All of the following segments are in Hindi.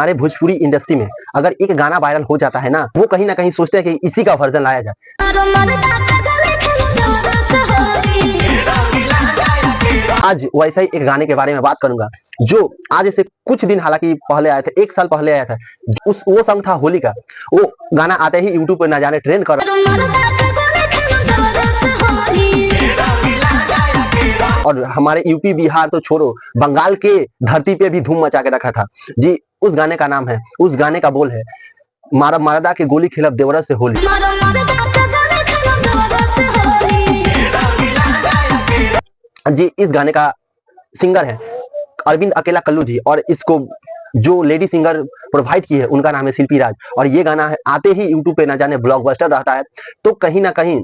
हमारे भोजपुरी इंडस्ट्री में अगर एक गाना वायरल हो जाता है ना, वो कहीं ना कहीं सोचते हैं कि इसी का वर्जन लाया जाए। आज वैसा ही एक गाने के बारे में बात करूंगा जो आज से कुछ दिन हालांकि पहले आया था, 1 साल पहले आया था। वो सॉन्ग था होली का। वो गाना आते ही यूट्यूब पर ना जाने ट्रेंड कर, और हमारे यूपी बिहार तो छोड़ो, बंगाल के धरती पे भी धूम मचा के रखा था जी। उस गाने का नाम है, उस गाने का बोल है, मारब मरदा के गोली खिलब देवरा से होली। जी इस गाने का सिंगर है अरविंद अकेला कल्लू जी, और इसको जो लेडी सिंगर प्रोवाइड की है उनका नाम है शिल्पी राज। और ये गाना है आते ही यूट्यूब पे ना जाने ब्लॉकबस्टर रहता है। तो कहीं ना कहीं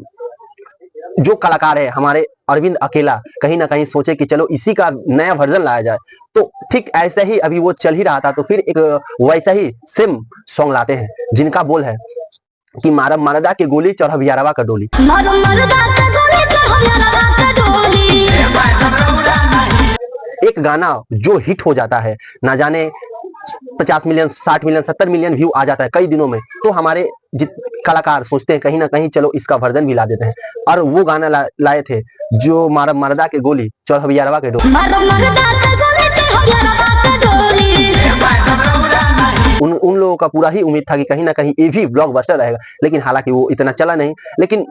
जो कलाकार है हमारे अरविंद अकेला, कहीं ना कहीं सोचे कि चलो इसी का नया वर्जन लाया जाए। तो ठीक ऐसे ही अभी वो चल ही रहा था, तो फिर एक वैसा ही सेम सॉन्ग लाते हैं जिनका बोल है कि मारब मरदा के गोली चढ़ब यारवा का डोली। एक गाना जो हिट हो जाता है, ना जाने 50 मिलियन 60 मिलियन 70 मिलियन व्यू आ जाता है कई दिनों में, तो हमारे कलाकार सोचते हैं कहीं ना कहीं चलो इसका वर्जन भी ला देते हैं। और वो गाना लाए थे जो मारब मरदा के गोली चढ़ब यारवा के डोली। उन लोगों का पूरा ही उम्मीद था कि कहीं ना कहीं ये भी ब्लॉकबस्टर रहेगा, लेकिन हालांकि वो इतना चला नहीं। लेकिन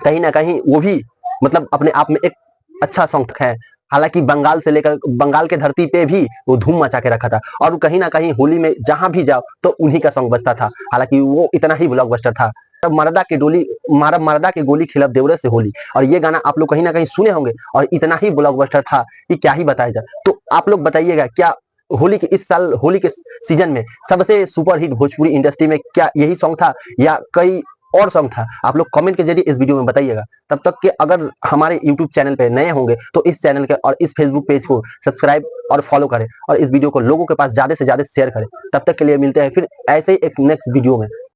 कहीं ना कहीं वो भी मतलब अपने आप में एक अच्छा सॉन्ग है। हालांकि बंगाल से लेकर बंगाल के धरती पे भी वो धूम मचा के रखा था, और कहीं ना कहीं होली में जहां भी जाओ तो उन्हीं का सॉन्ग बजता था। हालांकि वो इतना ही ब्लॉकबस्टर था, तब मरदा के डोली मारब मरदा के गोली खिलब देवरे से होली। और ये गाना आप लोग कहीं ना कहीं सुने होंगे, और इतना ही ब्लॉकबस्टर था कि क्या ही बताया जाए। तो आप लोग बताइएगा, क्या होली के इस साल होली के सीजन में सबसे सुपर हिट भोजपुरी इंडस्ट्री में क्या यही सॉन्ग था या कई और सॉन्ग था? आप लोग कमेंट के जरिए इस वीडियो में बताइएगा। तब तक के अगर हमारे यूट्यूब चैनल पे नए होंगे तो इस चैनल के और इस फेसबुक पेज को सब्सक्राइब और फॉलो करें, और इस वीडियो को लोगों के पास ज्यादा से ज्यादा शेयर करें। तब तक के लिए मिलते हैं फिर ऐसे ही एक नेक्स्ट वीडियो में।